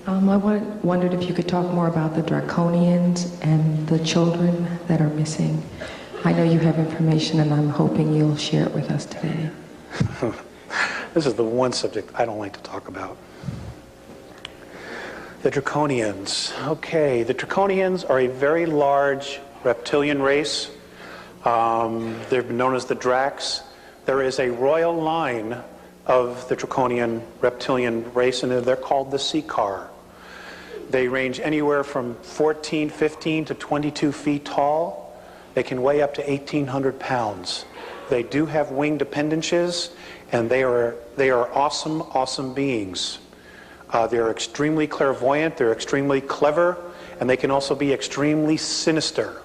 Wondered if you could talk more about the Draconians and the children that are missing. I know you have information, and I'm hoping you'll share it with us today. This is the one subject I don't like to talk about. The Draconians. Okay, the Draconians are a very large reptilian race. They're known as the Dracs. There is a royal line of the Draconian reptilian race, and they're called the Seeker. They range anywhere from 14, 15 to 22 feet tall. They can weigh up to 1,800 pounds. They do have winged appendages, and they are awesome, awesome beings. They're extremely clairvoyant, they're extremely clever, and they can also be extremely sinister.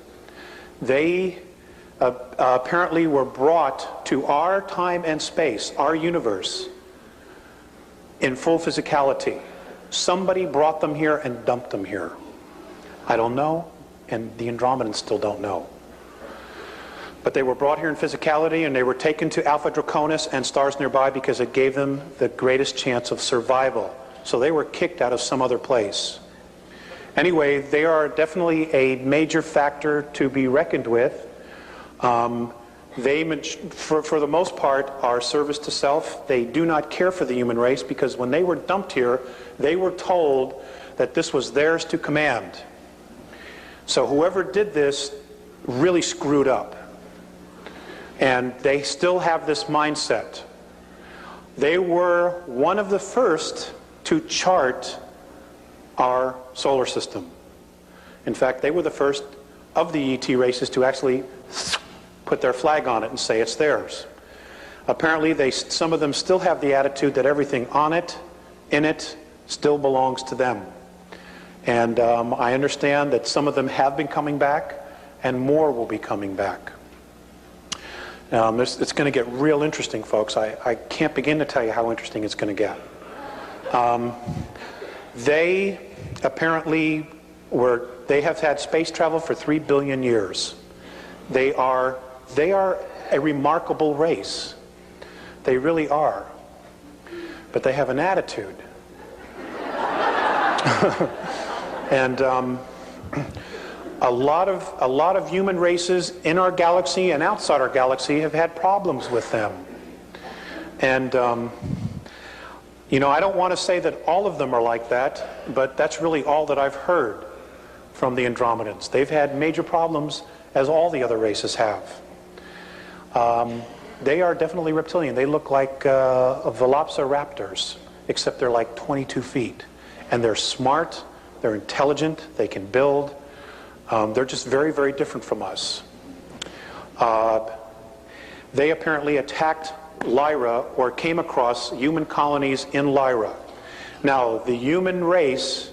They apparently were brought to our time and space, our universe, in full physicality. Somebody brought them here and dumped them here. I don't know, and the Andromedans still don't know. But they were brought here in physicality, and they were taken to Alpha Draconis and stars nearby because it gave them the greatest chance of survival. So they were kicked out of some other place. Anyway, they are definitely a major factor to be reckoned with. They, for the most part, are service to self. They do not care for the human race because when they were dumped here, they were told that this was theirs to command. So whoever did this really screwed up. And they still have this mindset. They were one of the first to chart our solar system. In fact, they were the first of the ET races to actually put their flag on it and say it's theirs. Apparently, some of them still have the attitude that everything on it, in it, still belongs to them. And I understand that some of them have been coming back, and more will be coming back. It's going to get real interesting, folks. I can't begin to tell you how interesting it's going to get. They apparently they have had space travel for 3 billion years. They are a remarkable race. They really are. But they have an attitude. And a lot of human races in our galaxy and outside our galaxy have had problems with them. And you know, I don't want to say that all of them are like that, but that's really all that I've heard from the Andromedans. They've had major problems, as all the other races have. They are definitely reptilian. They look like velociraptors, except they're like 22 feet. And they're smart, they're intelligent, they can build. They're just very, very different from us. They apparently attacked Lyra, or came across human colonies in Lyra. Now, the human race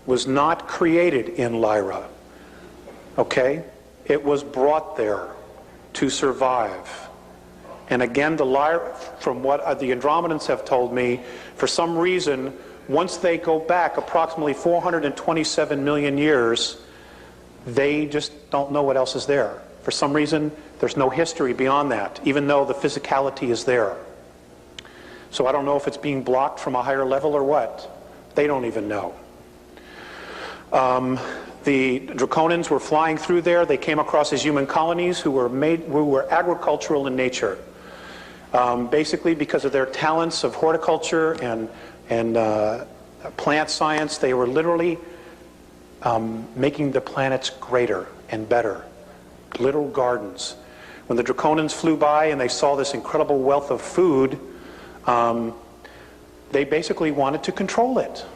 was not created in Lyra. Okay? It was brought there to survive. And again, from what the Andromedans have told me, for some reason, once they go back approximately 427 million years, they just don't know what else is there. For some reason, there's no history beyond that, even though the physicality is there. So I don't know if it's being blocked from a higher level or what. They don't even know. The Draconians were flying through there. They came across these human colonies who were agricultural in nature. Basically, because of their talents of horticulture and plant science, they were literally making the planets greater and better. Little gardens. When the Draconians flew by and they saw this incredible wealth of food, they basically wanted to control it.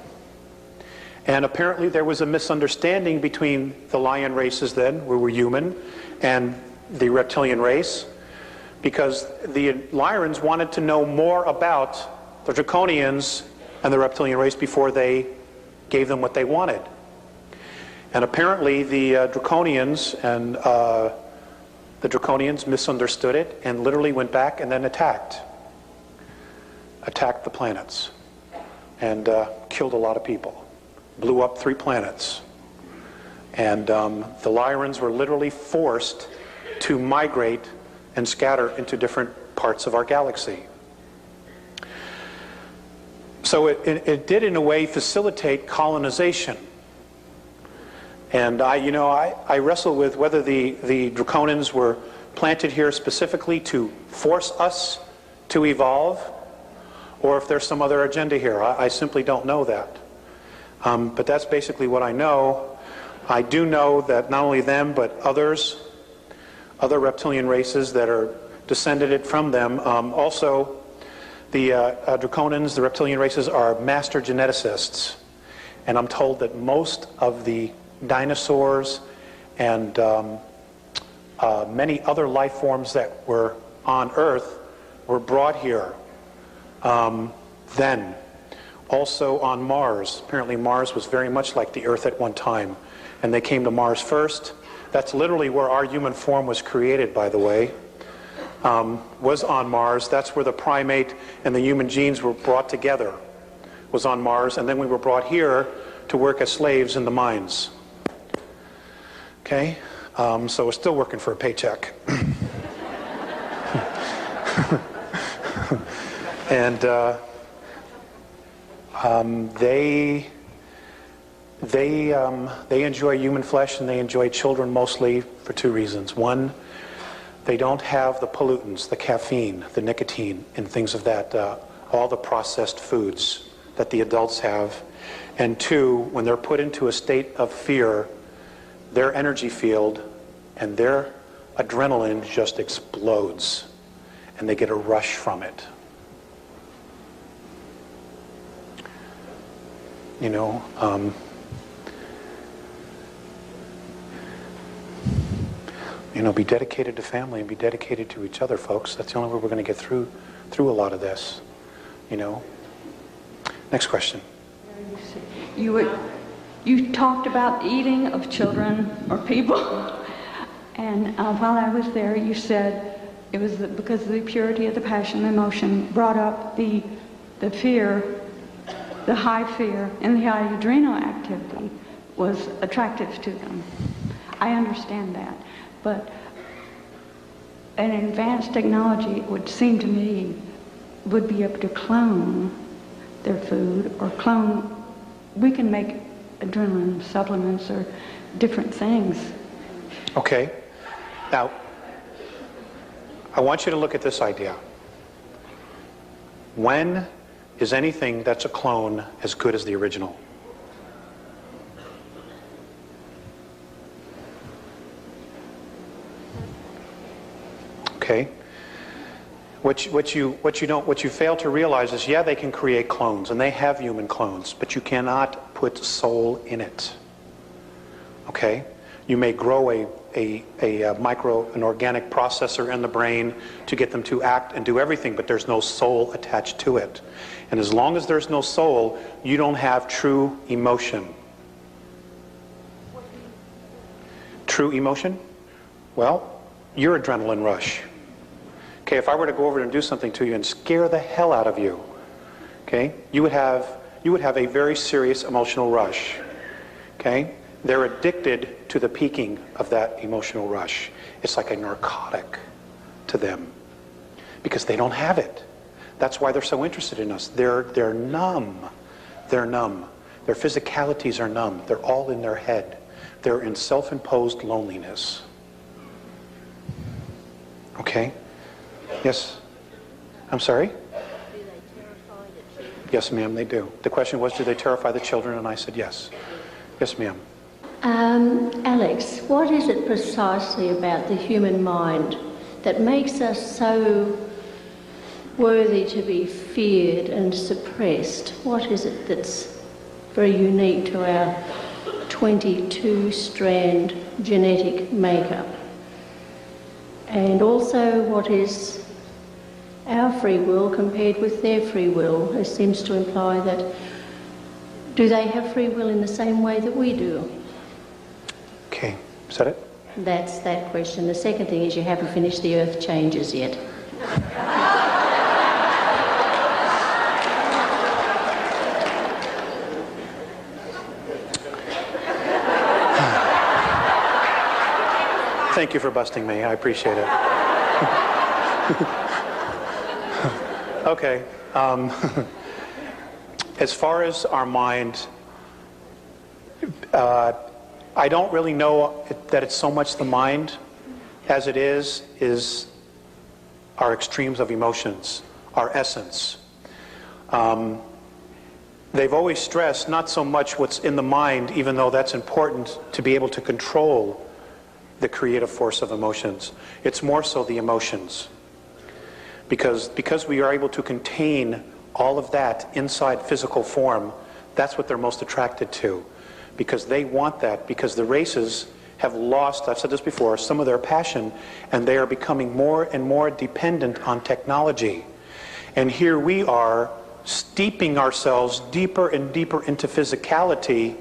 And apparently there was a misunderstanding between the lion races then, who were human, and the reptilian race, because the Lyrians wanted to know more about the Draconians and the reptilian race before they gave them what they wanted. And apparently the Draconians misunderstood it and literally went back and then attacked the planets and killed a lot of people. Blew up 3 planets. And the Lyrians were literally forced to migrate and scatter into different parts of our galaxy. So it did, in a way, facilitate colonization. And I wrestle with whether the Draconians were planted here specifically to force us to evolve, or if there's some other agenda here. I simply don't know that. But that's basically what I know. I do know that not only them, but other reptilian races that are descended from them. Also, the Draconians, the reptilian races, are master geneticists. And I'm told that most of the dinosaurs and many other life forms that were on Earth were brought here then. Also on Mars. Apparently Mars was very much like the Earth at one time. And they came to Mars first. That's literally where our human form was created, by the way. Was on Mars. That's where the primate and the human genes were brought together. Was on Mars. And then we were brought here to work as slaves in the mines. Okay? So we're still working for a paycheck. And they enjoy human flesh, and they enjoy children mostly for two reasons. One, they don't have the pollutants, the caffeine, the nicotine, and things of that, all the processed foods that the adults have. And two, when they're put into a state of fear, their energy field and their adrenaline just explodes, and they get a rush from it. Be dedicated to family and be dedicated to each other, folks. That's the only way we're going to get through a lot of this. Next question. You talked about eating of children or people, and while I was there, you said it was because of the purity of the passion, emotion, brought up the fear, the high fear, and the high adrenal activity was attractive to them. I understand that, but an advanced technology, it would seem to me, would be able to clone their food or clone. We can make adrenaline supplements or different things. Okay. Now, I want you to look at this idea. When is anything that's a clone as good as the original? Okay. What you fail to realize is, yeah, they can create clones, and they have human clones, but you cannot put soul in it. Okay? You may grow an organic processor in the brain to get them to act and do everything, but there's no soul attached to it. And as long as there's no soul, you don't have true emotion. True emotion? Well, your adrenaline rush. Okay, if I were to go over and do something to you and scare the hell out of you, okay, you would have a very serious emotional rush. Okay? They're addicted to the peaking of that emotional rush. It's like a narcotic to them because they don't have it. That's why they're so interested in us. They're numb. They're numb. Their physicalities are numb. They're all in their head. They're in self-imposed loneliness. Okay? Yes? I'm sorry? Do they terrify the children? Yes, ma'am, they do. The question was, do they terrify the children? And I said yes. Yes, ma'am. Alex, what is it precisely about the human mind that makes us so worthy to be feared and suppressed? What is it that's very unique to our 22-strand genetic makeup? And also, what is our free will compared with their free will? It seems to imply that, do they have free will in the same way that we do? Okay, is that it? That's that question. The second thing is you haven't finished the earth changes yet. Thank you for busting me. I appreciate it. Okay. as far as our mind, I don't really know that it's so much the mind as it is our extremes of emotions, our essence. They've always stressed not so much what's in the mind, even though that's important to be able to control the creative force of emotions. It's more so the emotions. Because we are able to contain all of that inside physical form, that's what they're most attracted to. Because they want that, because the races have lost, I've said this before, some of their passion, and they are becoming more and more dependent on technology. And here we are steeping ourselves deeper and deeper into physicality,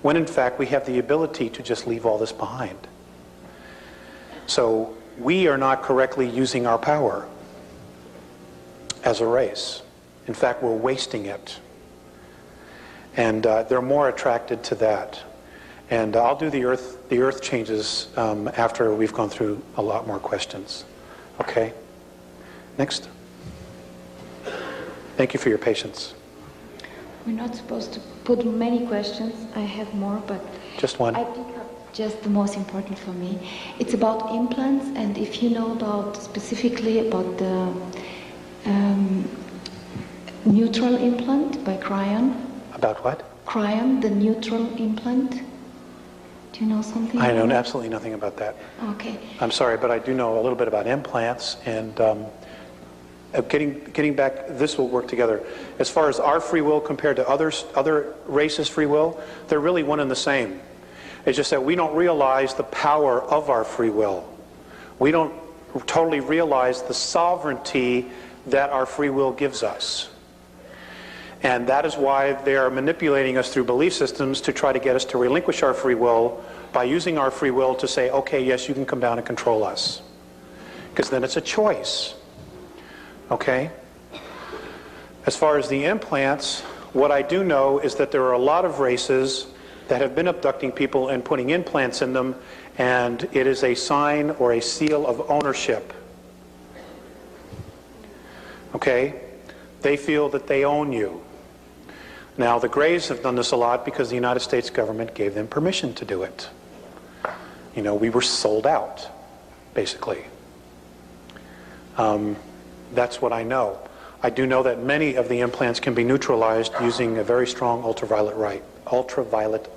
when in fact we have the ability to just leave all this behind. So we are not correctly using our power as a race. In fact, we're wasting it. And they're more attracted to that. And I'll do the earth changes after we've gone through a lot more questions. Okay? Next. Thank you for your patience. We're not supposed to put many questions. I have more, but just one. I pick up just the most important for me. It's about implants, and if you know about specifically about the neutral implant by Cryon. About what? Cryon, the neutral implant. Do you know something? I know absolutely nothing about that. Okay. I'm sorry, but I do know a little bit about implants, and getting back, this will work together. As far as our free will compared to other races' free will, they're really one and the same. It's just that we don't realize the power of our free will. We don't totally realize the sovereignty that our free will gives us. And that is why they are manipulating us through belief systems to try to get us to relinquish our free will by using our free will to say, okay, yes, you can come down and control us. Because then it's a choice. Okay? As far as the implants, what I do know is that there are a lot of races that have been abducting people and putting implants in them, and it is a sign or a seal of ownership. Okay? They feel that they own you. Now, the Greys have done this a lot because the United States government gave them permission to do it. You know, we were sold out, basically. That's what I know. I do know that many of the implants can be neutralized using a very strong ultraviolet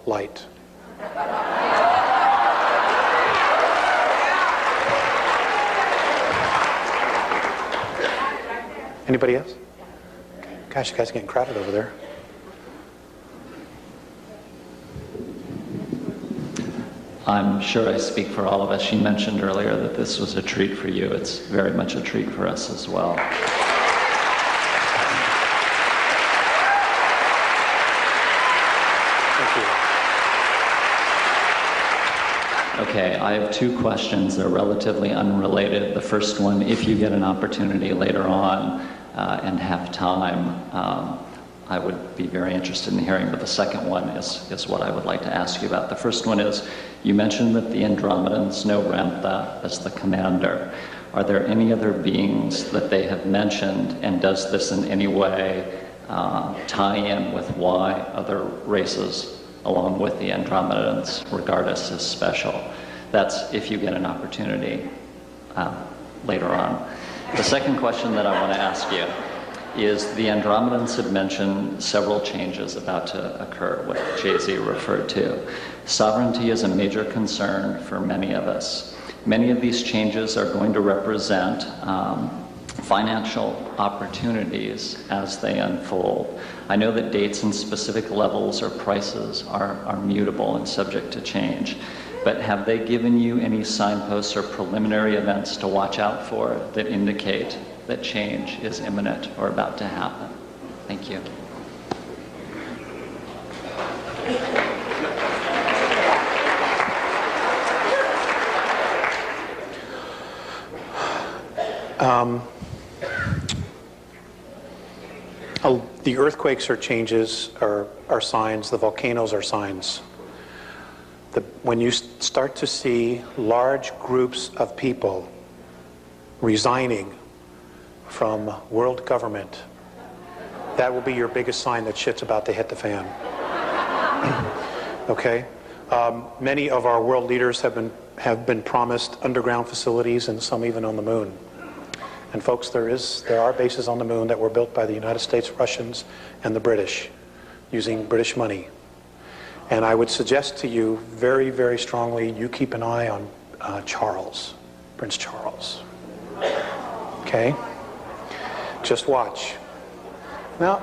light. Anybody else? Gosh, you guys are getting crowded over there. I'm sure I speak for all of us. She mentioned earlier that this was a treat for you. It's very much a treat for us as well. Thank you. Okay, I have two questions. They're relatively unrelated. The first one, if you get an opportunity later on and have time, I would be very interested in hearing, but the second one is what I would like to ask you about. The first one is, you mentioned that the Andromedans know Ramtha as the commander. Are there any other beings that they have mentioned, and does this in any way tie in with why other races, along with the Andromedans, regard us as special? That's if you get an opportunity later on. The second question that I want to ask you is, the Andromedans had mentioned several changes about to occur, what Jay-Z referred to. Sovereignty is a major concern for many of us. Many of these changes are going to represent financial opportunities as they unfold. I know that dates and specific levels or prices are mutable and subject to change, but have they given you any signposts or preliminary events to watch out for that indicate that change is imminent or about to happen? Thank you. The earthquakes are changes, are signs. The volcanoes are signs. When you start to see large groups of people resigning from world government that will be your biggest sign that shit's about to hit the fan. Okay? Many of our world leaders have been promised underground facilities, and some even on the moon. And folks, there are bases on the moon that were built by the United States, Russians, and the British, using British money. And I would suggest to you very, very strongly, you keep an eye on Charles, Prince Charles. Okay? Just watch. No,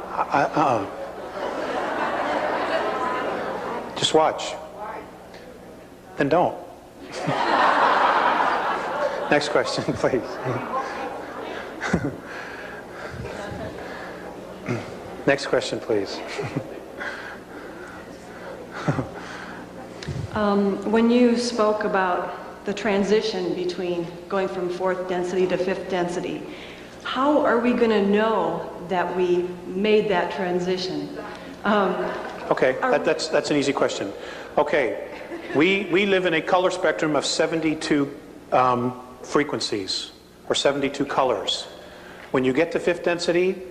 Just watch. Then don't. Next question, please. Next question, please. When you spoke about the transition between going from fourth density to fifth density, how are we going to know that we made that transition? Okay, that's an easy question. Okay, we live in a color spectrum of 72 frequencies, or 72 colors. When you get to fifth density,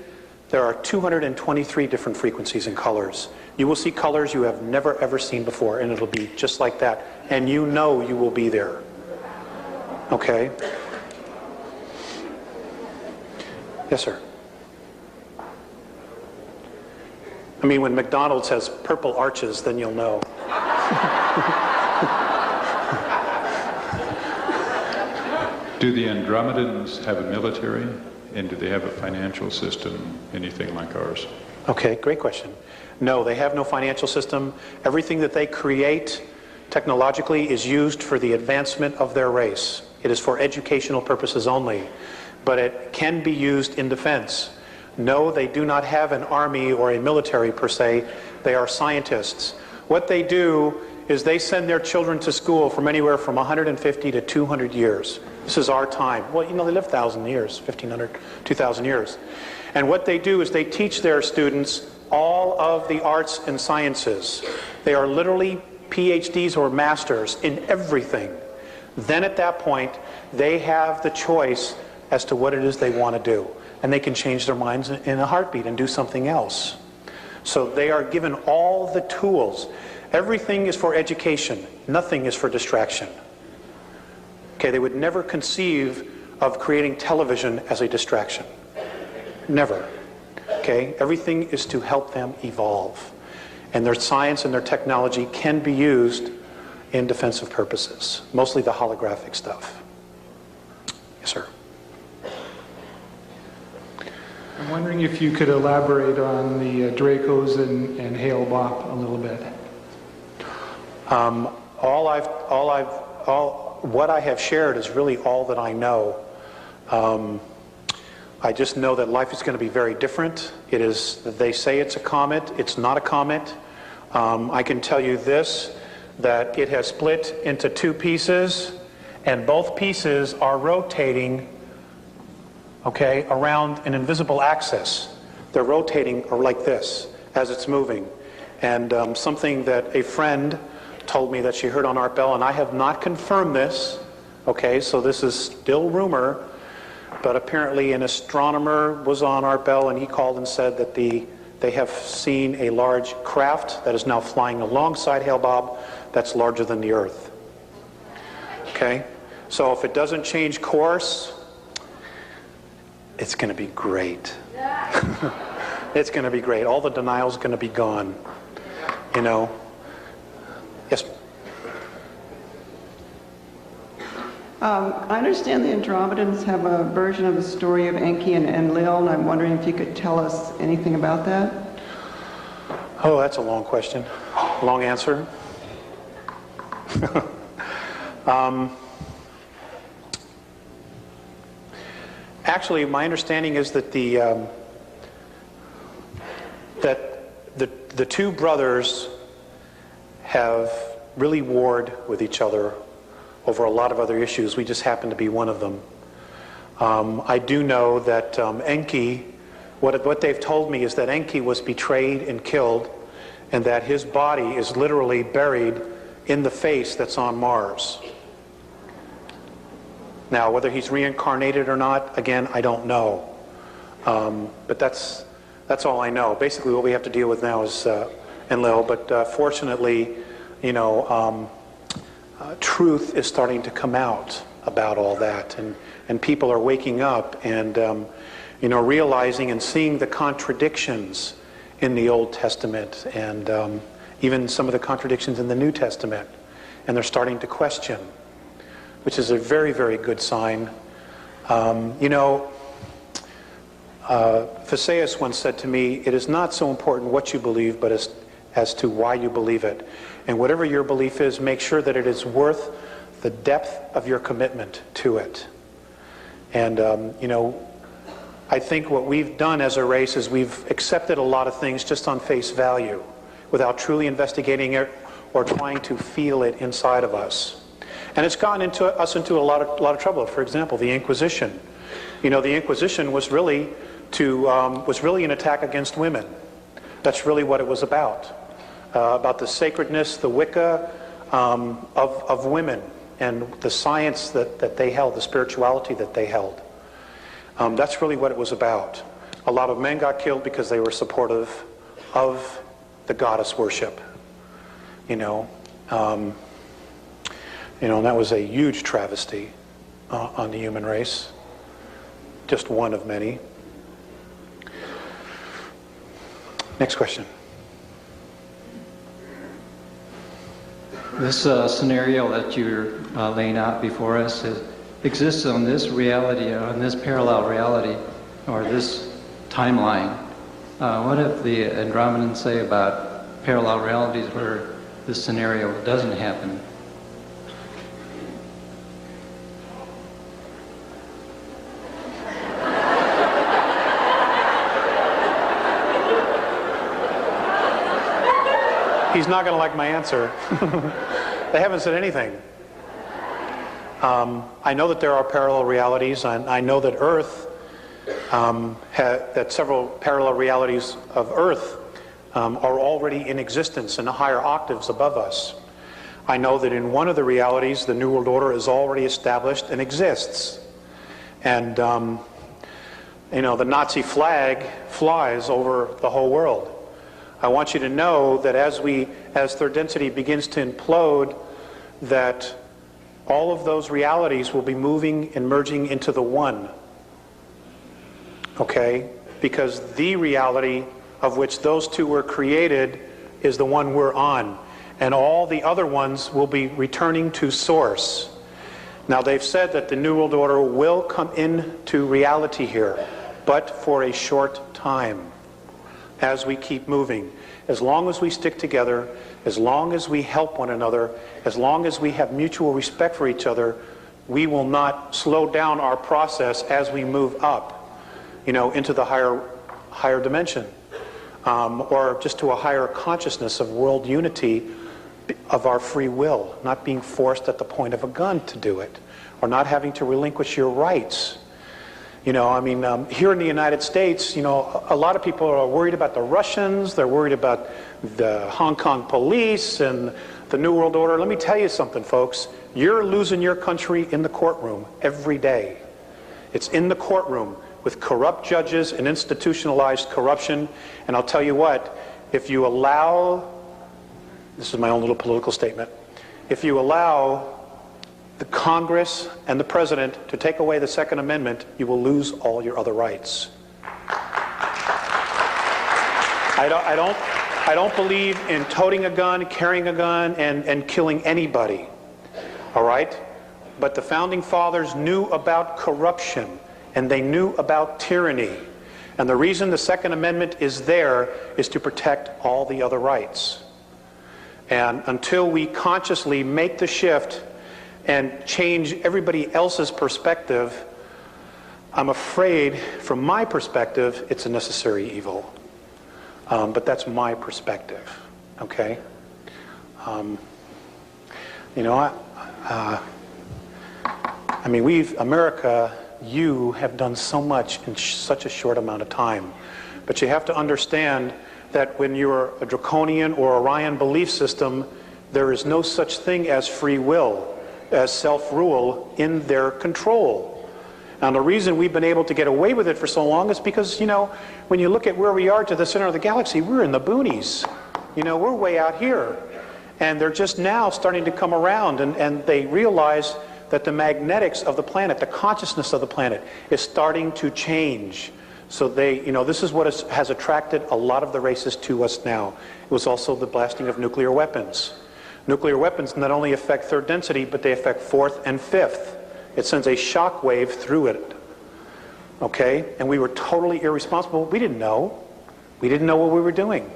there are 223 different frequencies and colors. You will see colors you have never ever seen before, and it'll be just like that. And you know you will be there. Okay? Yes, sir. I mean, when McDonald's has purple arches, then you'll know. Do the Andromedians have a military, and do they have a financial system, anything like ours? Okay, great question. No, they have no financial system. Everything that they create technologically is used for the advancement of their race. It is for educational purposes only, but it can be used in defense. No, they do not have an army or a military per se. They are scientists. What they do is they send their children to school from anywhere from 150 to 200 years. This is our time. Well, you know, they live 1,000 years, 1,500, 2,000 years. And what they do is they teach their students all of the arts and sciences. They are literally PhDs or masters in everything. Then at that point, they have the choice as to what it is they want to do. And they can change their minds in a heartbeat and do something else. So they are given all the tools. Everything is for education. Nothing is for distraction. Okay, they would never conceive of creating television as a distraction. Never. Okay, everything is to help them evolve. And their science and their technology can be used in defensive purposes. Mostly the holographic stuff. Yes, sir. I'm wondering if you could elaborate on the Dracos and Hale-Bopp a little bit. What I have shared is really all that I know. I just know that life is going to be very different. It is, they say it's a comet. It's not a comet. I can tell you this, that it has split into two pieces, and both pieces are rotating, okay, around an invisible axis. They're rotating like this as it's moving. And something that a friend told me that she heard on Art Bell, and I have not confirmed this, okay, so this is still rumor, but apparently an astronomer was on Art Bell, and he called and said that they have seen a large craft that is now flying alongside Hale-Bopp that's larger than the Earth. Okay, so if it doesn't change course, it's going to be great. It's going to be great. All the denial's going to be gone. You know. Yes. I understand the Andromedans have a version of the story of Enki and Enlil, and I'm wondering if you could tell us anything about that. Oh, that's a long question. Long answer. Actually, my understanding is that the two brothers have really warred with each other over a lot of other issues. We just happen to be one of them. I do know that Enki, what they've told me is that Enki was betrayed and killed, and that his body is literally buried in the face that's on Mars. Now, whether he's reincarnated or not, again, I don't know. But that's That's all I know. Basically, what we have to deal with now is Enlil, but fortunately, you know, truth is starting to come out about all that, and people are waking up and, you know, realizing and seeing the contradictions in the Old Testament and even some of the contradictions in the New Testament, and they're starting to question, which is a very, very good sign. You know, Phaseus once said to me, it is not so important what you believe, but as to why you believe it. And whatever your belief is, make sure that it is worth the depth of your commitment to it. And, you know, I think what we've done as a race is we've accepted a lot of things just on face value without truly investigating it or trying to feel it inside of us. And it's gotten us into a lot of trouble. For example, the Inquisition. You know, the Inquisition was really an attack against women. That's really what it was about the sacredness, the Wicca of women, and the science that they held, the spirituality that they held. That's really what it was about. A lot of men got killed because they were supportive of the goddess worship. And that was a huge travesty on the human race. Just one of many. Next question. This scenario that you're laying out before us exists on this reality, on this parallel reality, or this timeline. What if the Andromedans say about parallel realities where this scenario doesn't happen? He's not going to like my answer. They haven't said anything. I know that there are parallel realities, and I know that Earth, that several parallel realities of Earth are already in existence in the higher octaves above us. I know that in one of the realities, the New World Order is already established and exists. And, you know, the Nazi flag flies over the whole world. I want you to know that as third density begins to implode, that all of those realities will be moving and merging into the one. Okay? Because the reality of which those two were created is the one we're on. And all the other ones will be returning to source. Now, they've said that the New World Order will come into reality here, but for a short time. As we keep moving, as long as we stick together, as long as we help one another, as long as we have mutual respect for each other, we will not slow down our process as we move up, you know, into the higher dimension, or just to a higher consciousness of world unity, of our free will, not being forced at the point of a gun to do it, or not having to relinquish your rights. You know, I mean, here in the United States, you know, a lot of people are worried about the Russians, they're worried about the Hong Kong police and the New World Order. Let me tell you something, folks. You're losing your country in the courtroom every day. It's in the courtroom with corrupt judges and institutionalized corruption. And I'll tell you what, if you allow, this is my own little political statement, if you allow the Congress and the President to take away the Second Amendment, you will lose all your other rights. I don't believe in toting a gun, carrying a gun, and killing anybody. All right? But the Founding Fathers knew about corruption, and they knew about tyranny. And the reason the Second Amendment is there is to protect all the other rights. And until we consciously make the shift and change everybody else's perspective, I'm afraid, from my perspective, it's a necessary evil. But that's my perspective, okay? You know, I mean, America, you have done so much in such a short amount of time. But you have to understand that when you're a draconian or Orion belief system, there is no such thing as free will, as self-rule in their control. Now, the reason we've been able to get away with it for so long is because, you know, when you look at where we are to the center of the galaxy, we're in the boonies. You know, we're way out here. And they're just now starting to come around, and they realize that the magnetics of the planet, the consciousness of the planet, is starting to change. So they, you know, this is what has attracted a lot of the races to us now. It was also the blasting of nuclear weapons. Nuclear weapons not only affect third density, but they affect fourth and fifth. It sends a shock wave through it. Okay? And we were totally irresponsible. We didn't know. We didn't know what we were doing.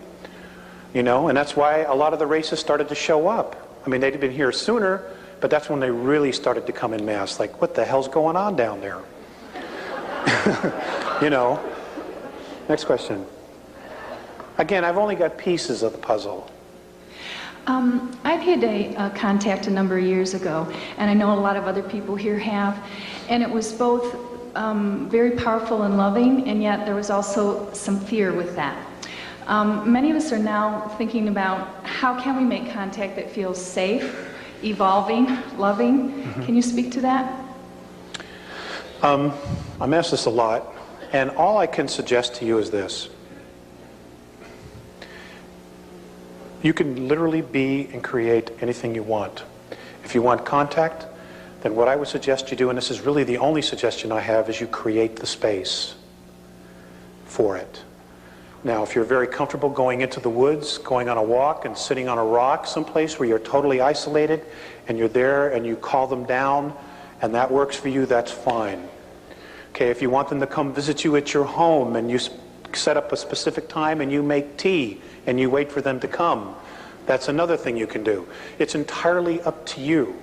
You know, and that's why a lot of the races started to show up. I mean, they'd been here sooner, but that's when they really started to come in mass. Like, what the hell's going on down there? You know. Next question. Again, I've only got pieces of the puzzle. I've had a contact a number of years ago, and I know a lot of other people here have, and it was both very powerful and loving, and yet there was also some fear with that. Many of us are now thinking about how can we make contact that feels safe, evolving, loving. Mm-hmm. Can you speak to that? I'm asked this a lot, and all I can suggest to you is this. You can literally be and create anything you want. If you want contact, then what I would suggest you do, and this is really the only suggestion I have, is you create the space for it. Now, if you're very comfortable going into the woods, going on a walk and sitting on a rock someplace where you're totally isolated and you're there and you call them down and that works for you, that's fine. Okay, if you want them to come visit you at your home and you set up a specific time and you make tea and you wait for them to come, that's another thing you can do. It's entirely up to you.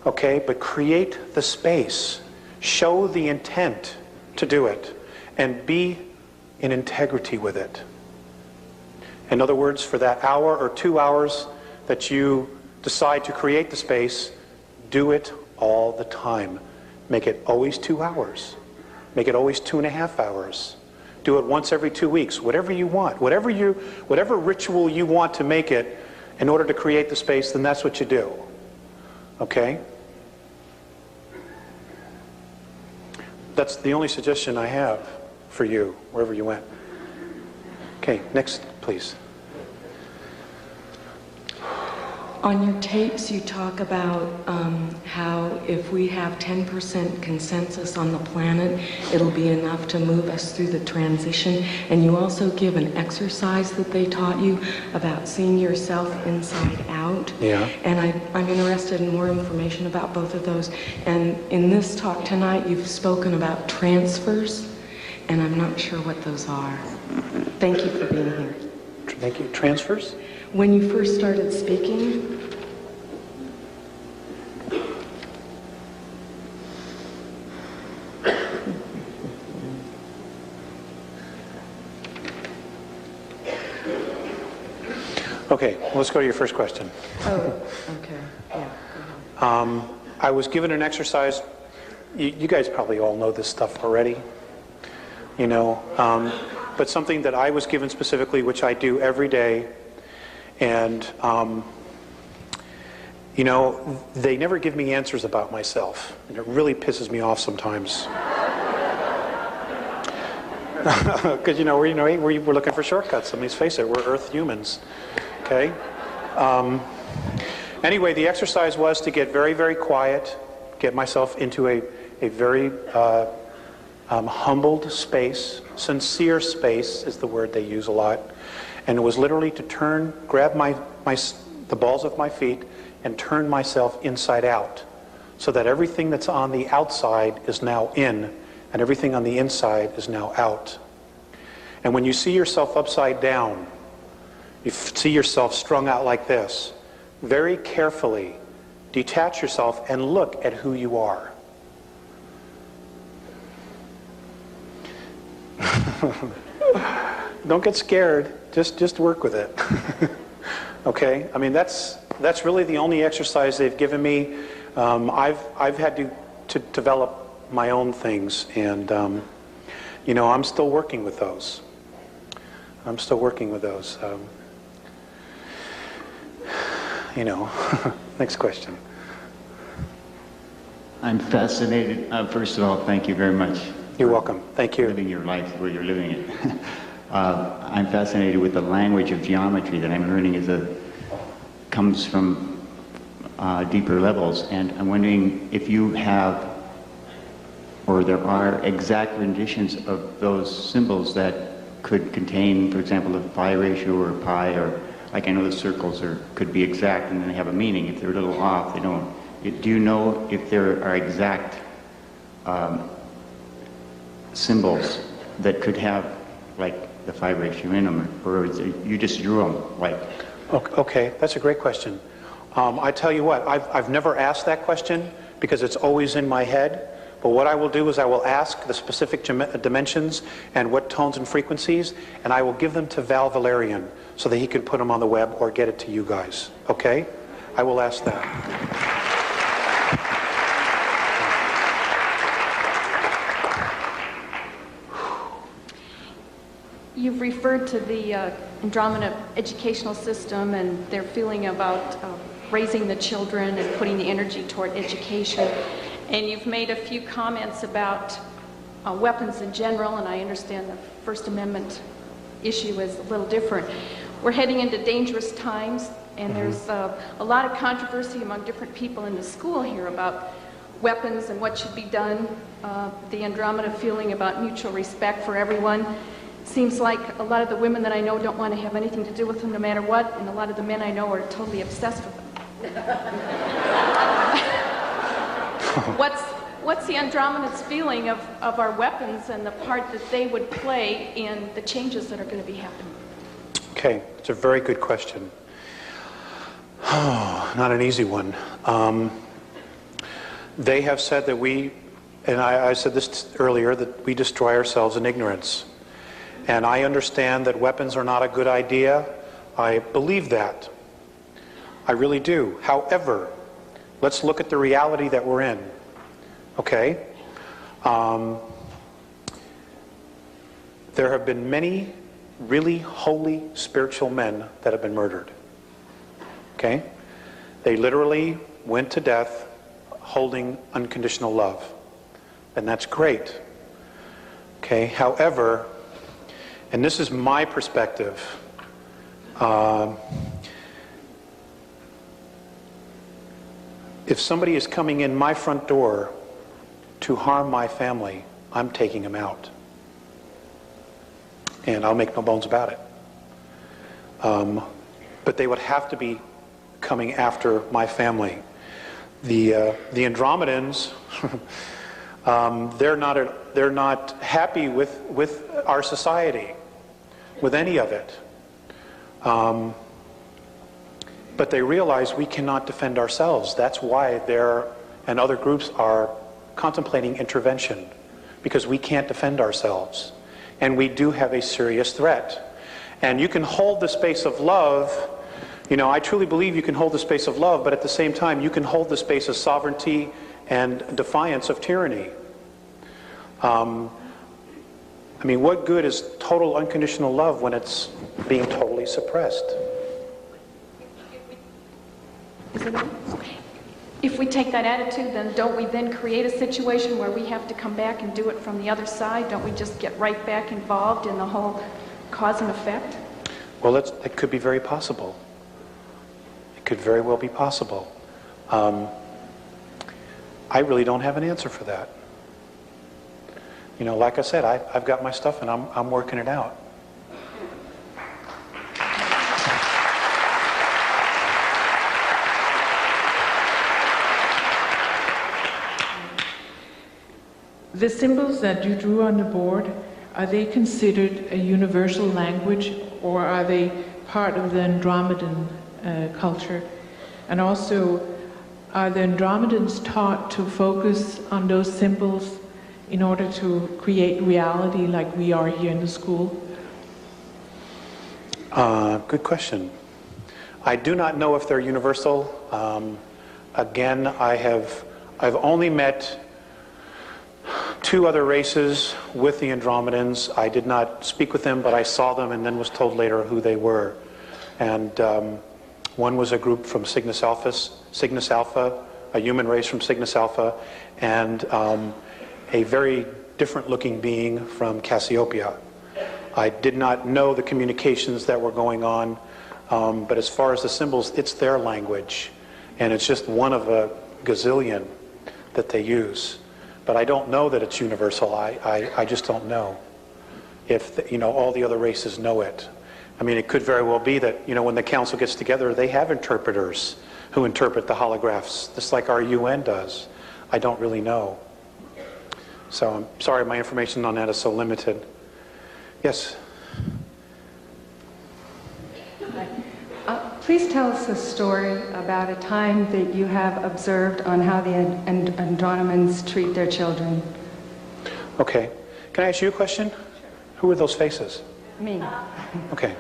Okay, but create the space. Show the intent to do it and be in integrity with it. In other words, for that hour or 2 hours that you decide to create the space, do it all the time. Make it always 2 hours. Make it always 2.5 hours. Do it once every 2 weeks, whatever you want. Whatever ritual you want to make it in order to create the space, then that's what you do. Okay? That's the only suggestion I have for you, wherever you went. Okay, next, please. On your tapes, you talk about how if we have 10% consensus on the planet, it'll be enough to move us through the transition. And you also give an exercise that they taught you about seeing yourself inside out. Yeah. And I'm interested in more information about both of those. And in this talk tonight, you've spoken about transfers, and I'm not sure what those are. Thank you for being here. Thank you. Transfers? When you first started speaking, okay, well, let's go to your first question. oh, okay, yeah. I was given an exercise. You guys probably all know this stuff already, you know, but something that I was given specifically, which I do every day. And, you know, they never give me answers about myself. And it really pisses me off sometimes. Because, you know, we're looking for shortcuts. I mean, let's face it, we're Earth humans. Okay? Anyway, the exercise was to get very, very quiet, get myself into a very humbled space. Sincere space is the word they use a lot. And it was literally to grab the balls of my feet and turn myself inside out so that everything that's on the outside is now in and everything on the inside is now out. And when you see yourself upside down, you see yourself strung out like this, very carefully detach yourself and look at who you are. Don't get scared. Just work with it. Okay? I mean, that's really the only exercise they've given me. I've had to develop my own things, and you know, I'm still working with those. You know, next question. I'm fascinated. First of all, thank you very much. You're welcome. Thank you. Living your life where you're living it. I'm fascinated with the language of geometry that I'm learning comes from deeper levels, and I'm wondering if you have, or there are exact renditions of those symbols that could contain, for example, a pi ratio or a pi, or like I know the circles could be exact and then they have a meaning. If they're a little off, they don't. Do you know if there are exact symbols that could have like the pi ratio in them, or you just drew them like? Okay, that's a great question. I tell you what, I've never asked that question because it's always in my head. But what I will do is I will ask the specific dimensions and what tones and frequencies, and I will give them to Val Valerian so that he can put them on the web or get it to you guys. Okay? I will ask that. You've referred to the Andromeda educational system and their feeling about raising the children and putting the energy toward education. And you've made a few comments about weapons in general, and I understand the First Amendment issue is a little different. We're heading into dangerous times, and there's a lot of controversy among different people in the school here about weapons and what should be done. The Andromeda feeling about mutual respect for everyone. Seems like a lot of the women that I know don't want to have anything to do with them no matter what, and a lot of the men I know are totally obsessed with them. What's the Andromeda's feeling of our weapons and the part that they would play in the changes that are going to be happening? Okay, it's a very good question. Oh, not an easy one. They have said that we, and I said this earlier, that we destroy ourselves in ignorance. And I understand that weapons are not a good idea. I believe that. I really do. However, let's look at the reality that we're in. Okay? There have been many really holy spiritual men that have been murdered. Okay? They literally went to death holding unconditional love. And that's great. Okay? However, and this is my perspective, if somebody is coming in my front door to harm my family, I'm taking them out. And I'll make no bones about it. But they would have to be coming after my family. The Andromedans, they're not happy with our society, with any of it. But they realize we cannot defend ourselves. That's why they're, and other groups are contemplating intervention, because we can't defend ourselves. And we do have a serious threat. And you can hold the space of love. You know, I truly believe you can hold the space of love, but at the same time, you can hold the space of sovereignty and defiance of tyranny. I mean, what good is total unconditional love when it's being totally suppressed? If we take that attitude, then don't we then create a situation where we have to come back and do it from the other side? Don't we just get right back involved in the whole cause and effect? Well, it could be very possible. It could very well be possible. I really don't have an answer for that. You know, like I said, I've got my stuff and I'm working it out. The symbols that you drew on the board, are they considered a universal language, or are they part of the Andromedan culture? And also, are the Andromedans taught to focus on those symbols in order to create reality like we are here in the school? Good question. I do not know if they're universal. Again, I've only met 2 other races with the Andromedans. I did not speak with them, but I saw them and then was told later who they were. And one was a group from Cygnus Alpha, a human race from Cygnus Alpha, and a very different looking being from Cassiopeia. I did not know the communications that were going on, but as far as the symbols, it's their language, and it's just one of a gazillion that they use. But I don't know that it's universal. I just don't know if all the other races know it. I mean, it could very well be that when the council gets together, they have interpreters who interpret the holographs, just like our UN does. I don't really know. So I'm sorry my information on that is so limited. Yes? Please tell us a story about a time that you have observed on how the Andromedans treat their children. Okay. Can I ask you a question? Sure. Who are those faces? Me. Okay.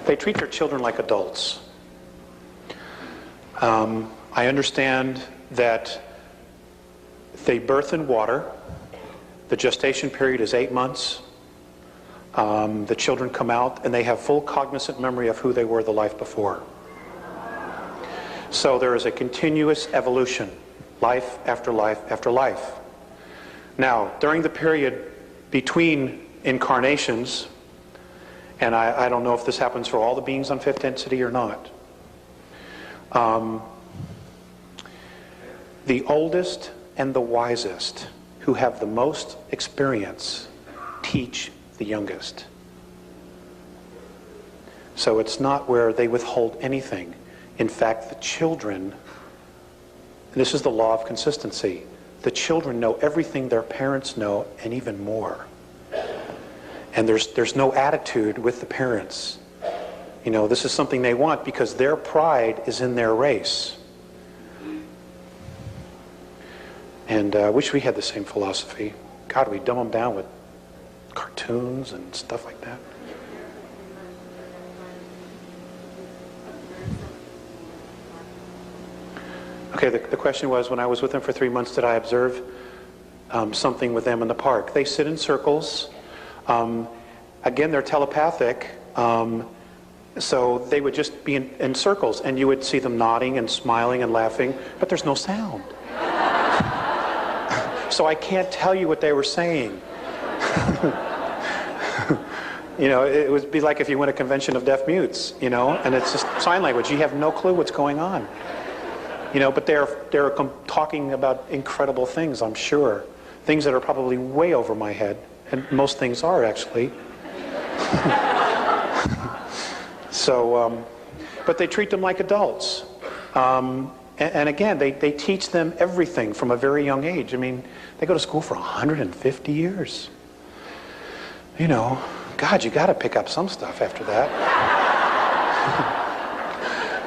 They treat their children like adults. I understand that they birth in water. The gestation period is 8 months. The children come out and they have full cognizant memory of who they were the life before. So there is a continuous evolution, life after life after life. Now, during the period between incarnations, and I don't know if this happens for all the beings on fifth density or not, the oldest and the wisest, who have the most experience, teach the youngest. So it's not where they withhold anything. In fact, the children, and this is the law of consistency, the children know everything their parents know and even more. And there's no attitude with the parents. This is something they want because their pride is in their race. And I wish we had the same philosophy. God, we dumb them down with cartoons and stuff like that. Okay, the question was, when I was with them for 3 months, did I observe something with them in the park? They sit in circles. Again, they're telepathic. So they would just be in circles, and you would see them nodding and smiling and laughing, but there's no sound. So I can't tell you what they were saying. It would be like if you went to a convention of deaf mutes, and it's just sign language. You have no clue what's going on. But they're talking about incredible things, I'm sure. Things that are probably way over my head, and most things are, actually. So, but they treat them like adults. And again, they teach them everything from a very young age. I mean, they go to school for 150 years. God, you got to pick up some stuff after that.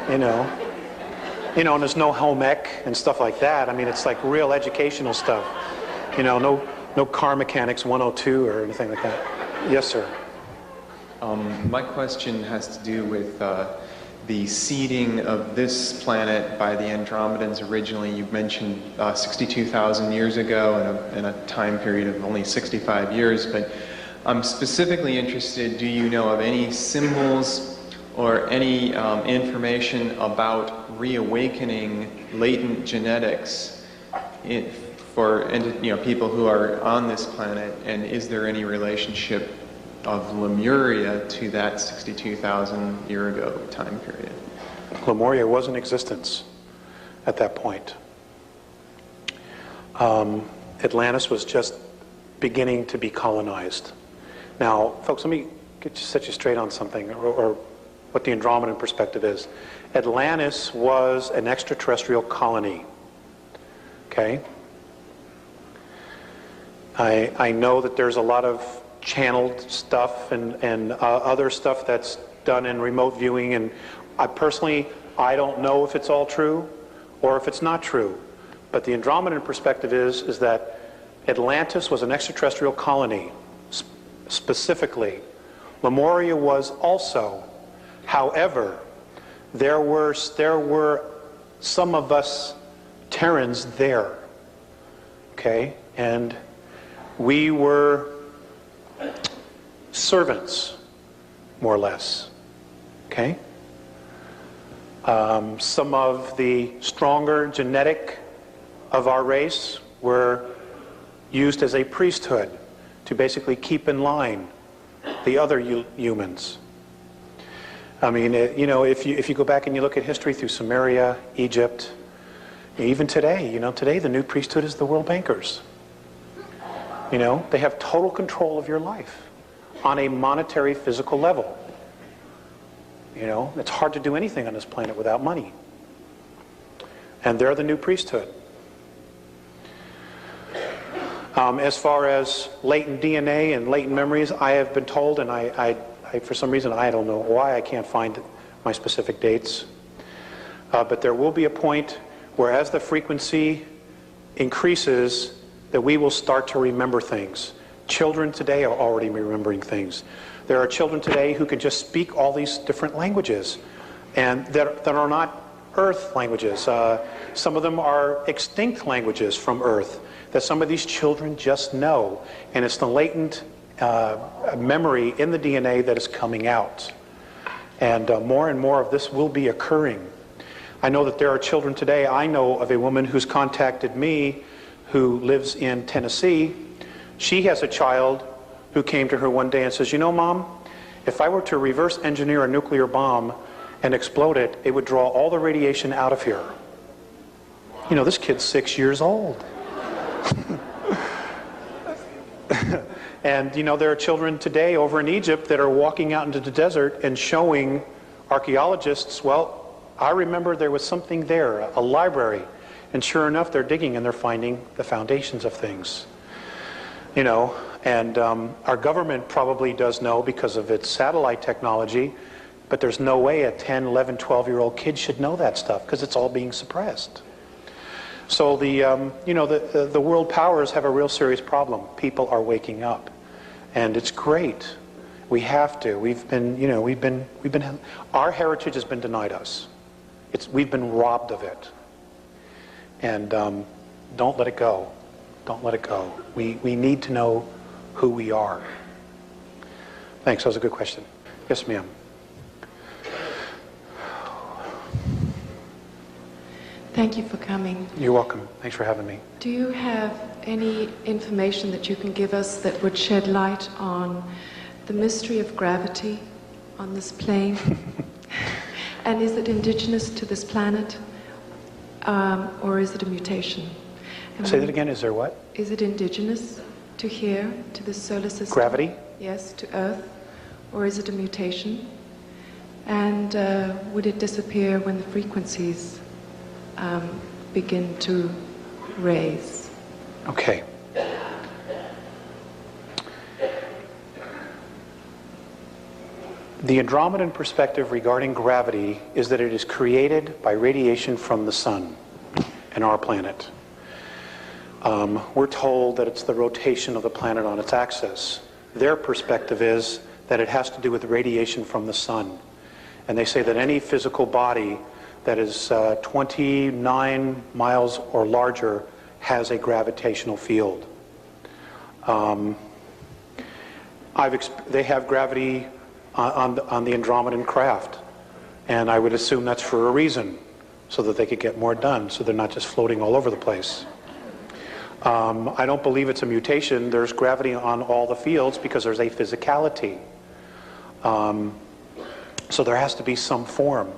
And there's no home ec and stuff like that. I mean, it's like real educational stuff. No car mechanics 102 or anything like that. Yes, sir. My question has to do with the seeding of this planet by the Andromedans originally. You mentioned 62,000 years ago in a time period of only 65 years, but I'm specifically interested, do you know of any symbols or any information about reawakening latent genetics for people who are on this planet, and is there any relationship of Lemuria to that 62,000 year ago time period? Lemuria was in existence at that point. Atlantis was just beginning to be colonized. Now, folks, let me set you straight on something, or what the Andromedan perspective is. Atlantis was an extraterrestrial colony. Okay? I know that there's a lot of channeled stuff and other stuff that's done in remote viewing, and I don't know if it's all true or if it's not true, but the Andromedan perspective is that Atlantis was an extraterrestrial colony specifically. Lemuria was also. However, there were some of us Terrans there. okay? And we were servants, more or less, okay? Some of the stronger genetic of our race were used as a priesthood to basically keep in line the other humans. I mean, you know, if you go back and you look at history through Sumeria, Egypt, even today, you know, today the new priesthood is the world bankers. You know, they have total control of your life on a monetary, physical level. You know, it's hard to do anything on this planet without money. And they're the new priesthood. As far as latent DNA and latent memories, I have been told, and I for some reason, I don't know why, I can't find my specific dates, but there will be a point where as the frequency increases, that we will start to remember things. Children today are already remembering things. There are children today who can just speak all these different languages, and that are not Earth languages. Some of them are extinct languages from Earth that some of these children just know, and it's the latent memory in the DNA that is coming out. And more of this will be occurring. I know that there are children today. I know of a woman who's contacted me who lives in Tennessee. She has a child who came to her one day and says, you know, Mom, if I were to reverse engineer a nuclear bomb and explode it, it would draw all the radiation out of here. You know, this kid's 6 years old. And, you know, there are children today over in Egypt that are walking out into the desert and showing archaeologists, well, I remember there was something there, a library. And sure enough, they're digging and they're finding the foundations of things. You know, and our government probably does know because of its satellite technology, but there's no way a 10, 11, 12-year-old kid should know that stuff because it's all being suppressed. So the, you know, the world powers have a real serious problem. People are waking up, and it's great. We have to. We've been, you know, our heritage has been denied us. We've been robbed of it. And don't let it go. Don't let it go. We need to know who we are. Thanks. That was a good question. Yes, ma'am. Thank you for coming. You're welcome. Thanks for having me. Do you have any information that you can give us that would shed light on the mystery of gravity on this plane? And is it indigenous to this planet, or is it a mutation? Say that again. Is there what? Is it indigenous to here, to this solar system? Gravity? Yes, to Earth, or is it a mutation? And would it disappear when the frequencies begin to raise? Okay. The Andromedan perspective regarding gravity is that it is created by radiation from the sun and our planet. We're told that it's the rotation of the planet on its axis. Their perspective is that it has to do with radiation from the sun. And they say that any physical body that is 29 miles or larger has a gravitational field. They have gravity on the Andromedan craft, and I would assume that's for a reason, so that they could get more done, so they're not just floating all over the place. I don't believe it's a mutation. There's gravity on all the fields because there's a physicality. So there has to be some form.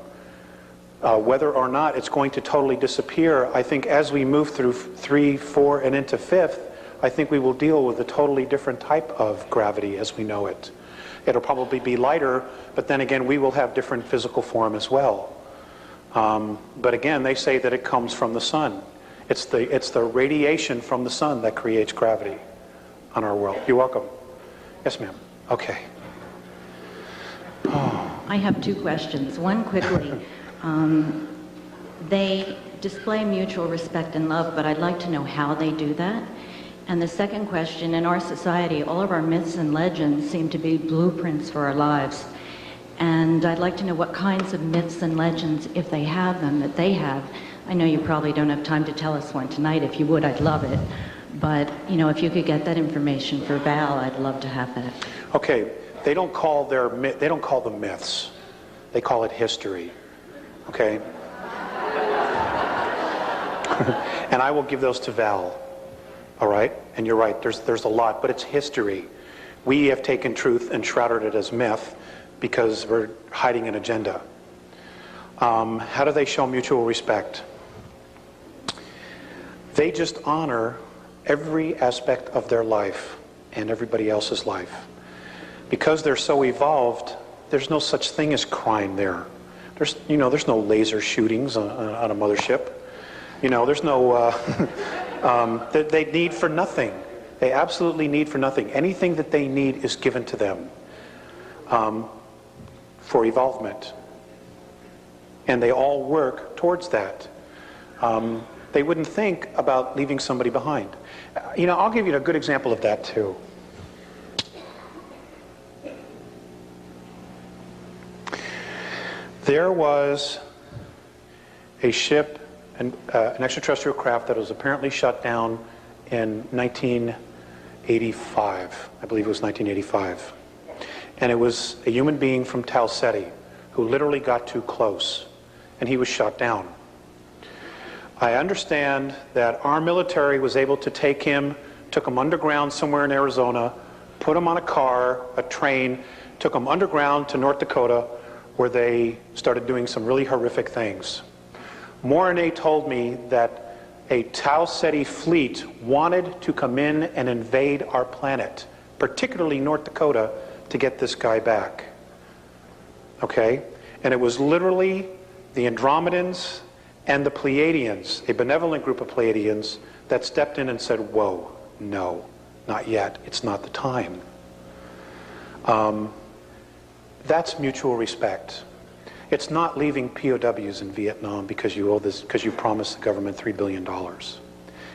Whether or not it's going to totally disappear, I think as we move through 3, 4, and into 5th, I think we will deal with a totally different type of gravity as we know it. It'll probably be lighter, but then again, we will have different physical form as well. But again, they say that it comes from the sun. It's the radiation from the sun that creates gravity on our world. You're welcome. Yes, ma'am. Okay. I have 2 questions. One quickly. They display mutual respect and love, but I'd like to know how they do that. And the second question, in our society, all of our myths and legends seem to be blueprints for our lives. And I'd like to know what kinds of myths and legends, if they have them, that they have. I know you probably don't have time to tell us one tonight. If you would, I'd love it. But, you know, if you could get that information for Val, I'd love to have that. Okay, they don't call them myths. They call it history. Okay? And I will give those to Val. All right? And you're right, there's a lot, but it's history. We have taken truth and shrouded it as myth because we're hiding an agenda. How do they show mutual respect? They just honor every aspect of their life and everybody else's life. Because they're so evolved, there's no such thing as crime there. There's no laser shootings on a mothership. There's no, they need for nothing. They absolutely need for nothing. Anything that they need is given to them for evolvement. And they all work towards that. They wouldn't think about leaving somebody behind. I'll give you a good example of that too. There was a ship, an extraterrestrial craft that was apparently shut down in 1985. I believe it was 1985. And it was a human being from Tau Ceti who literally got too close, and he was shot down. I understand that our military was able to take him, took him underground somewhere in Arizona, put him on a car, a train, took him underground to North Dakota, where they started doing some really horrific things. Morane told me that a Tau Ceti fleet wanted to come in and invade our planet, particularly North Dakota, to get this guy back. Okay? And it was literally the Andromedans and the Pleiadians, a benevolent group of Pleiadians, that stepped in and said, whoa, no, not yet. It's not the time. That's mutual respect. It's not leaving POWs in Vietnam because you promised the government $3 billion.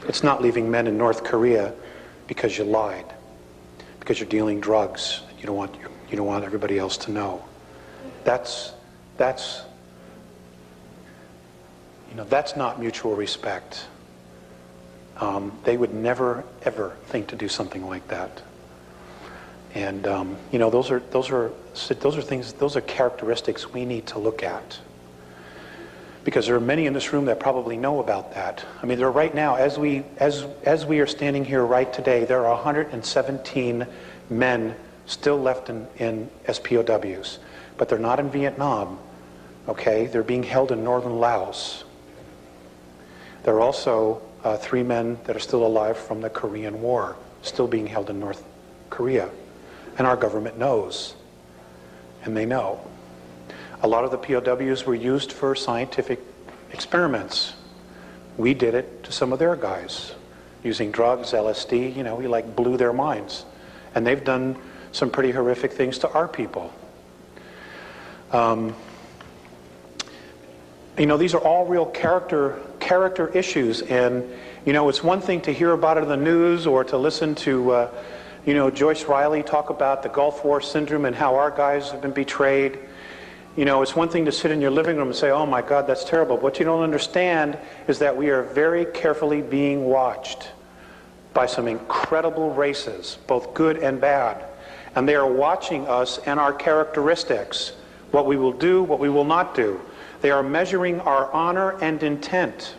It's not leaving men in North Korea because you lied, because you're dealing drugs. You don't want everybody else to know. That's not mutual respect. They would never, ever think to do something like that. And those are things, those are characteristics we need to look at. Because there are many in this room that probably know about that. I mean, there are right now, as we are standing here right today, there are 117 men still left in SPOWs, but they're not in Vietnam. Okay, they're being held in northern Laos. There are also 3 men that are still alive from the Korean War, still being held in North Korea. And our government knows, and they know. A lot of the POWs were used for scientific experiments. We did it to some of their guys, using drugs, LSD, we blew their minds. And they've done some pretty horrific things to our people. These are all real character issues, and it's one thing to hear about it in the news or to listen to Joyce Riley talk about the Gulf War syndrome and how our guys have been betrayed. It's one thing to sit in your living room and say, oh my God, that's terrible. But what you don't understand is that we are very carefully being watched by some incredible races, both good and bad. And they are watching us and our characteristics, what we will do, what we will not do. They are measuring our honor and intent.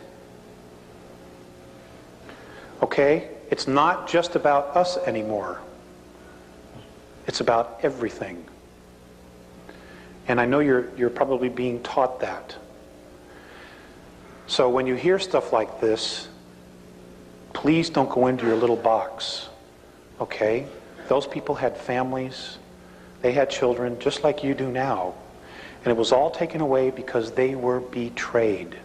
Okay? It's not just about us anymore. It's about everything. And I know you're probably being taught that. So when you hear stuff like this, please don't go into your little box. Okay? Those people had families. They had children just like you do now. And it was all taken away because they were betrayed.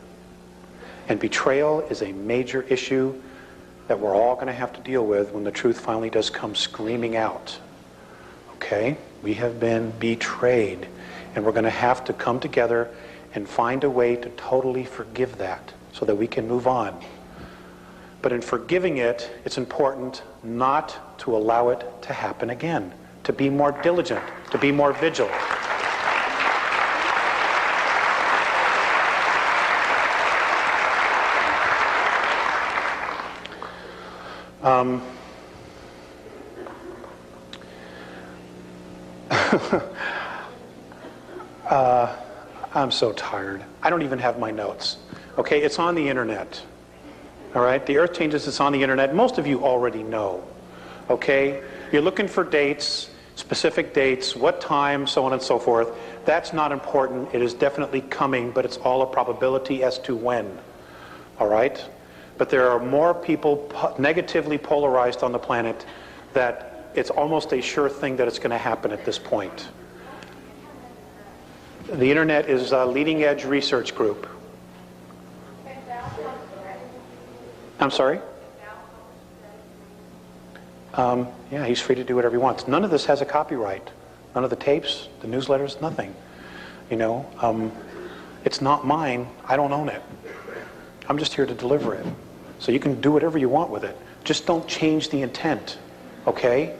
And betrayal is a major issue that we're all going to have to deal with when the truth finally does come screaming out. Okay? We have been betrayed. And we're going to have to come together and find a way to totally forgive that so that we can move on. But in forgiving it, it's important not to allow it to happen again, to be more diligent, to be more vigilant. Um, I'm so tired. I don't even have my notes. Okay, it's on the internet. All right, the Earth changes, it's on the internet. Most of you already know. Okay, you're looking for dates, specific dates, what time, so on and so forth. That's not important. It is definitely coming, but it's all a probability as to when. All right? But there are more people negatively polarized on the planet that it's almost a sure thing that it's going to happen at this point. The internet is a leading edge research group. I'm sorry? Yeah, he's free to do whatever he wants. None of this has a copyright. None of the tapes, the newsletters, nothing. You know, it's not mine. I don't own it. I'm just here to deliver it. So you can do whatever you want with it. Just don't change the intent, okay?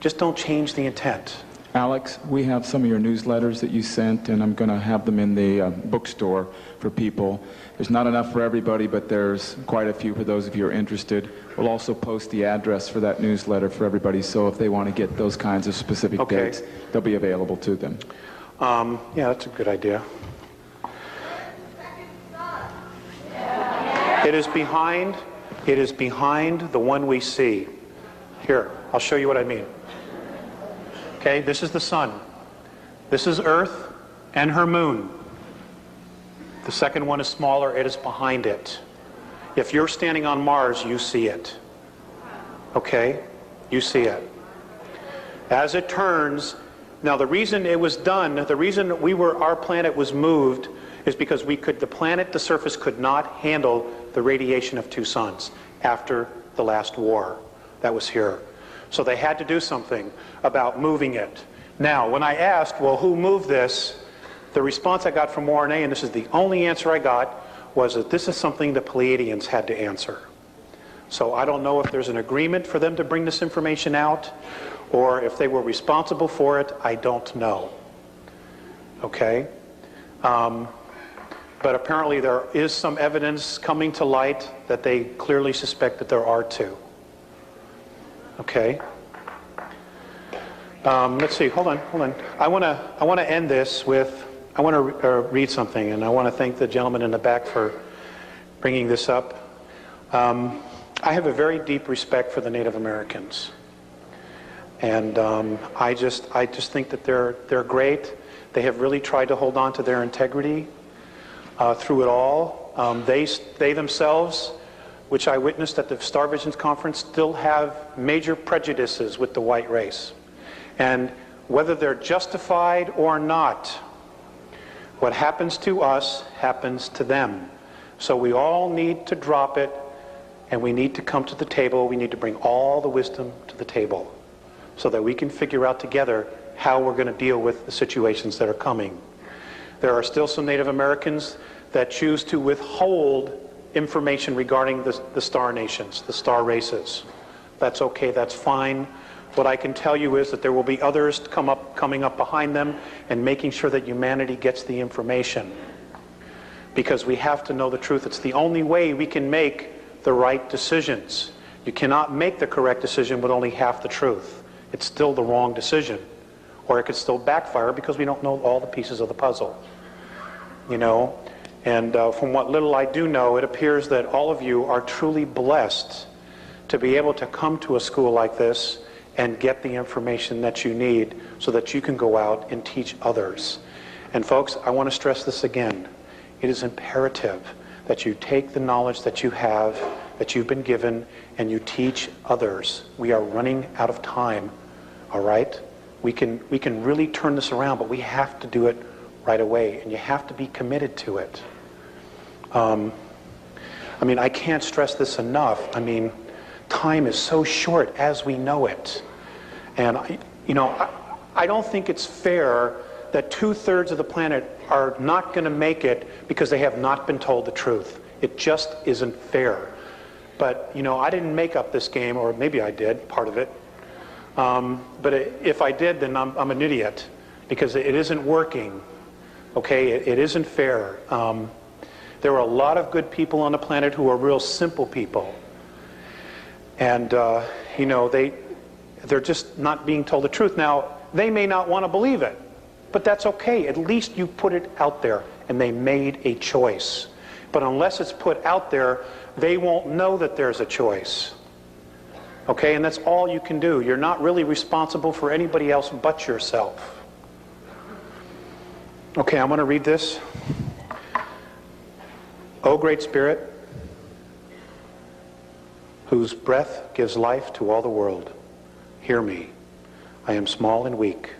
Just don't change the intent. Alex, we have some of your newsletters that you sent, and I'm going to have them in the bookstore for people. There's not enough for everybody, but there's quite a few for those of you who are interested. We'll also post the address for that newsletter for everybody, so if they want to get those kinds of specific dates, they'll be available to them. Yeah, that's a good idea. It is behind the one we see. Here, I'll show you what I mean. Okay, this is the sun. This is Earth and her moon. The second one is smaller, it is behind it. If you're standing on Mars, you see it. Okay? You see it. As it turns, now the reason it was done, the reason our planet was moved is because the surface could not handle the radiation of two suns after the last war that was here. So they had to do something about moving it. Now, when I asked, well, who moved this? The response I got from RNA, and this is the only answer I got, was that this is something the Pleiadians had to answer. So I don't know if there's an agreement for them to bring this information out, or if they were responsible for it. I don't know. Okay? But apparently there is some evidence coming to light that they clearly suspect that there are two. Okay. Let's see. Hold on. I want to end this with. I want to read something, and I want to thank the gentleman in the back for bringing this up. I have a very deep respect for the Native Americans, and I just think that they're great. They have really tried to hold on to their integrity through it all. They themselves, which I witnessed at the Star Visions conference, still have major prejudices with the white race. And whether they're justified or not, what happens to us happens to them. So we all need to drop it, and we need to come to the table. We need to bring all the wisdom to the table so that we can figure out together how we're going to deal with the situations that are coming. There are still some Native Americans that choose to withhold information regarding the star nations, the star races. That's okay, that's fine. What I can tell you is that there will be others coming up behind them and making sure that humanity gets the information. Because we have to know the truth. It's the only way we can make the right decisions. You cannot make the correct decision with only half the truth. It's still the wrong decision. Or it could still backfire because we don't know all the pieces of the puzzle. You know? And from what little I do know, it appears that all of you are truly blessed to be able to come to a school like this and get the information that you need so that you can go out and teach others. And folks, I want to stress this again. It is imperative that you take the knowledge that you have, that you've been given, and you teach others. We are running out of time, all right? We can really turn this around, but we have to do it right away, and you have to be committed to it. I mean, I can't stress this enough. I mean, time is so short as we know it. And, I don't think it's fair that 2/3 of the planet are not going to make it because they have not been told the truth. It just isn't fair. But, I didn't make up this game, or maybe I did, part of it. But if I did, then I'm an idiot, because it isn't working. Okay, it isn't fair. There are a lot of good people on the planet who are real simple people. And, you know, they're just not being told the truth. Now, they may not want to believe it, but that's okay. At least you put it out there, and they made a choice. But unless it's put out there, they won't know that there's a choice. Okay, and that's all you can do. You're not really responsible for anybody else but yourself. Okay, I'm going to read this. O Great Spirit, whose breath gives life to all the world, hear me. I am small and weak.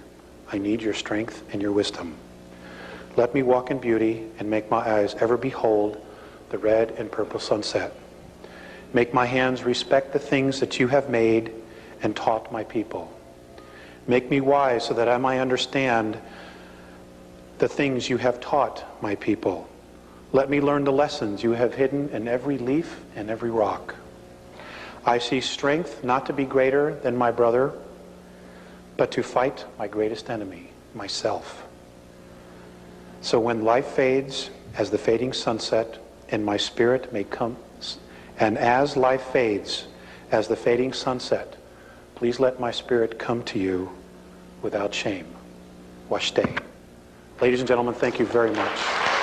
I need your strength and your wisdom. Let me walk in beauty and make my eyes ever behold the red and purple sunset. Make my hands respect the things that you have made and taught my people. Make me wise so that I might understand the things you have taught my people. Let me learn the lessons you have hidden in every leaf and every rock. I see strength not to be greater than my brother, but to fight my greatest enemy, myself. So when life fades as the fading sunset, and my spirit may come, and as life fades as the fading sunset, please let my spirit come to you without shame. Washtay. Ladies and gentlemen, thank you very much.